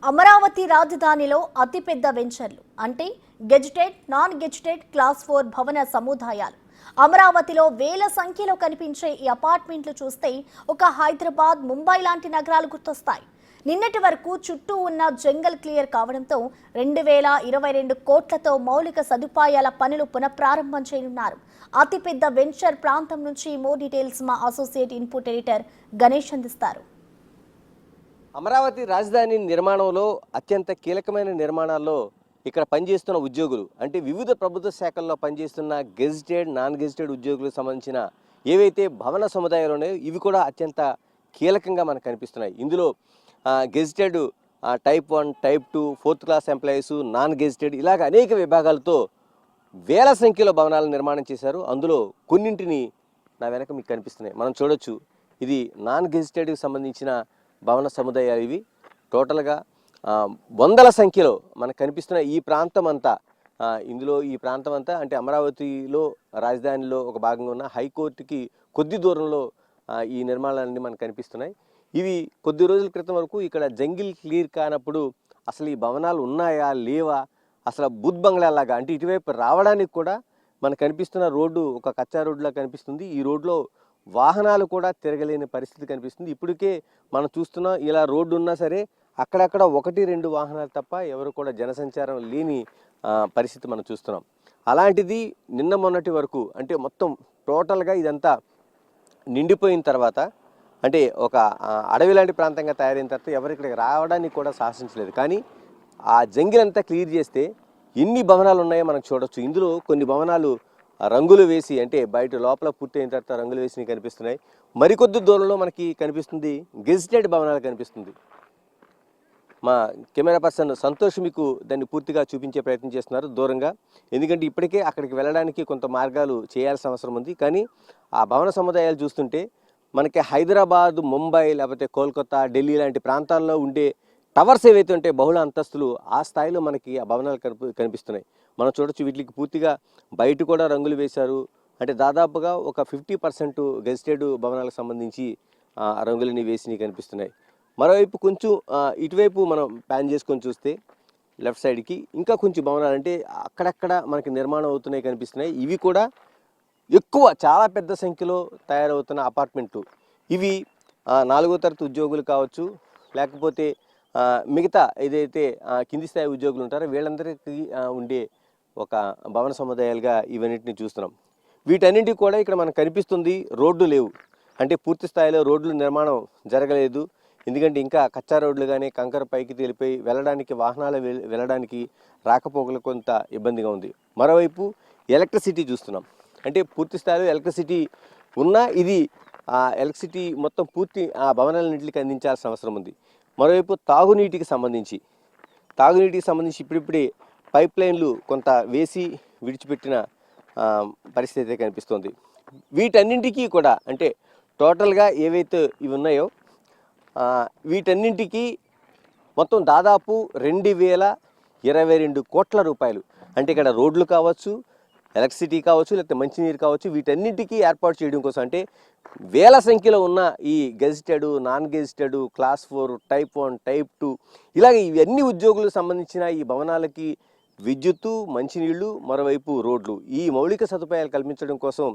అమరావతి రాజధానిలో అతిపెద్ద వెంచర్లు అంటే గెజిటెడ్, నాన్ గెజిటెడ్ క్లాస్ 4 భవన సముదాయాలు. అమరావతిలో వేల సంఖ్యలో కనిపించే ఈ అపార్ట్మెంట్లు చూస్తే ఒక హైదరాబాద్, ముంబై లాంటి నగరాలు గుర్తొస్తాయి. నిన్నటి వరకు చుట్టూ ఉన్న జంగల్ క్లియర్ కావడంతో 2022 కోట్లతో మౌలిక సదుపాయాల పనులు పునఃప్రారంభం చేయనున్నారు. అతిపెద్ద వెంచర్ ప్రాంతం నుంచి మోర్ డీటెయిల్స్ మా అసోసియేట్ ఇన్పుట్ ఎడిటర్ గణేష్ అందిస్తారు. అమరావతి రాజధాని నిర్మాణంలో అత్యంత కీలకమైన నిర్మాణాల్లో ఇక్కడ పనిచేస్తున్న ఉద్యోగులు అంటే వివిధ ప్రభుత్వ శాఖల్లో పనిచేస్తున్న గెజిటెడ్, నాన్ గెజిటెడ్ ఉద్యోగులకు సంబంధించిన ఏవైతే భవన సముదాయాలు ఉన్నాయో ఇవి కూడా అత్యంత కీలకంగా మనకు కనిపిస్తున్నాయి. ఇందులో gazetted, type 1, type 2, 4th class employees, non gazetted ఇలాగ అనేక విభాగాలతో వేల సంఖ్యలో భవనాలు నిర్మాణం చేశారు. అందులో కొన్నింటిని నా వెనక మీకు కనిపిస్తున్నాయి, మనం చూడొచ్చు. ఇది నాన్ గెజిటెడ్కి సంబంధించిన భవన సముదాయాలు. ఇవి టోటల్గా వందల సంఖ్యలో మనకు కనిపిస్తున్న ఈ ప్రాంతం అంతా ఇందులో ఈ ప్రాంతం అంతా అంటే అమరావతిలో రాజధానిలో ఒక భాగంగా ఉన్న హైకోర్టుకి కొద్ది దూరంలో ఈ నిర్మాణాలన్నీ మనకు కనిపిస్తున్నాయి. ఇవి కొద్ది రోజుల క్రితం వరకు ఇక్కడ జంగిల్ క్లియర్ కానప్పుడు అసలు ఈ భవనాలు ఉన్నాయా లేవా, అసలు బుద్ధ్ బంగ్లాలాగా అంటే ఇటువైపు రావడానికి కూడా మనకు కనిపిస్తున్న రోడ్డు ఒక కచ్చా రోడ్డులా కనిపిస్తుంది. ఈ రోడ్లో వాహనాలు కూడా తిరగలేని పరిస్థితి కనిపిస్తుంది. ఇప్పటికే మనం చూస్తున్నాం, ఇలా రోడ్డు ఉన్నా సరే అక్కడక్కడ 1-2 వాహనాలు తప్ప ఎవరు కూడా జనసంచారం లేని పరిస్థితి మనం చూస్తున్నాం. అలాంటిది నిన్న మొన్నటి వరకు అంటే మొత్తం టోటల్గా ఇదంతా నిండిపోయిన తర్వాత అంటే ఒక అడవి లాంటి ప్రాంతంగా తయారైన తర్వాత ఎవరు ఇక్కడికి రావడానికి కూడా సాహసించలేదు. కానీ ఆ జంగిల్ అంతా క్లియర్ చేస్తే ఎన్ని భవనాలు ఉన్నాయో మనకు చూడొచ్చు. ఇందులో కొన్ని భవనాలు రంగులు వేసి అంటే బయట లోపల పూర్తయిన తర్వాత రంగులు వేసి కనిపిస్తున్నాయి. మరికొద్ది దూరంలో మనకి కనిపిస్తుంది గెజిటెడ్ భవనాలు కనిపిస్తుంది. మా కెమెరా పర్సన్ సంతోష్ మీకు దాన్ని పూర్తిగా చూపించే ప్రయత్నం చేస్తున్నారు దూరంగా. ఎందుకంటే ఇప్పటికే అక్కడికి వెళ్ళడానికి కొంత మార్గాలు చేయాల్సిన అవసరం ఉంది. కానీ ఆ భవన సముదాయాలు చూస్తుంటే మనకి హైదరాబాద్, ముంబై లేకపోతే కోల్కతా, ఢిల్లీ లాంటి ప్రాంతాల్లో ఉండే టవర్స్ ఏవైతే ఉంటే బహుళ అంతస్తులు ఆ స్థాయిలో మనకి ఆ భవనాలు కనిపిస్తున్నాయి. మనం చూడొచ్చు, వీటికి పూర్తిగా బయట కూడా రంగులు వేశారు. అంటే దాదాపుగా ఒక 50% గెజిటెడ్ భవనాలకు సంబంధించి రంగులని వేసి కనిపిస్తున్నాయి. మరోవైపు కొంచెం ఇటువైపు మనం ప్యాన్ చేసుకొని చూస్తే లెఫ్ట్ సైడ్కి ఇంకా కొంచెం భవనాలు అంటే అక్కడక్కడ మనకి నిర్మాణం అవుతున్నాయి కనిపిస్తున్నాయి. ఇవి కూడా ఎక్కువ చాలా పెద్ద సంఖ్యలో తయారవుతున్న అపార్ట్మెంట్లు. ఇవి 4వ తరగతి ఉద్యోగులు కావచ్చు, లేకపోతే మిగతా ఏదైతే కింది స్థాయి ఉద్యోగులు ఉంటారో వీళ్ళందరికీ ఉండే ఒక భవన సముదాయాలుగా ఇవన్నిటిని చూస్తున్నాం. వీటన్నింటికి కూడా ఇక్కడ మనకు కనిపిస్తుంది రోడ్డు లేవు. అంటే పూర్తి స్థాయిలో రోడ్లు నిర్మాణం జరగలేదు. ఎందుకంటే ఇంకా కచ్చా రోడ్లు కానీ కంకర పైకి తేలిపోయి వెళ్ళడానికి వాహనాలు వెళ్ళడానికి రాకపోకలు కొంత ఇబ్బందిగా ఉంది. మరోవైపు ఎలక్ట్రిసిటీ చూస్తున్నాం. అంటే పూర్తి స్థాయిలో ఎలక్ట్రిసిటీ ఉన్నా ఇది ఎలక్ట్రిసిటీ మొత్తం పూర్తి ఆ భవనాలన్నింటికి అందించాల్సిన అవసరం ఉంది. మరోవైపు తాగునీటికి సంబంధించి ఇప్పుడిప్పుడే పైప్ లైన్లు కొంత వేసి విడిచిపెట్టిన పరిస్థితి అయితే కనిపిస్తుంది. వీటన్నింటికీ కూడా అంటే టోటల్గా ఏవైతే ఇవి ఉన్నాయో వీటన్నింటికి మొత్తం దాదాపు 2022 కోట్ల రూపాయలు అంటే ఇక్కడ రోడ్లు కావచ్చు, ఎలక్ట్రిసిటీ కావచ్చు, లేకపోతే మంచినీరు కావచ్చు, వీటన్నింటికీ ఏర్పాటు చేయడం కోసం అంటే వేల సంఖ్యలో ఉన్న ఈ gazetted, non gazetted, class 4, type 1, type 2 ఇలాగ ఇవన్నీ ఉద్యోగులకు సంబంధించిన ఈ భవనాలకి విద్యుత్తు, మంచినీళ్లు, మరోవైపు రోడ్లు ఈ మౌలిక సదుపాయాలు కల్పించడం కోసం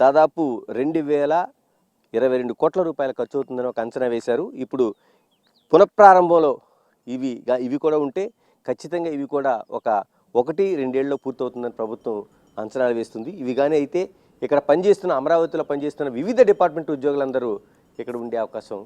దాదాపు 2022 కోట్ల రూపాయలు ఖర్చు అవుతుందని ఒక అంచనా వేశారు. ఇప్పుడు పునఃప్రారంభంలో ఇవి కూడా ఉంటే ఖచ్చితంగా ఇవి కూడా ఒక 1-2 ఏళ్ళలో పూర్తవుతుందని ప్రభుత్వం అంచనాలు వేస్తుంది. ఇవి కానీ అయితే ఇక్కడ పనిచేస్తున్న అమరావతిలో పనిచేస్తున్న వివిధ డిపార్ట్మెంట్ ఉద్యోగులందరూ ఇక్కడ ఉండే అవకాశం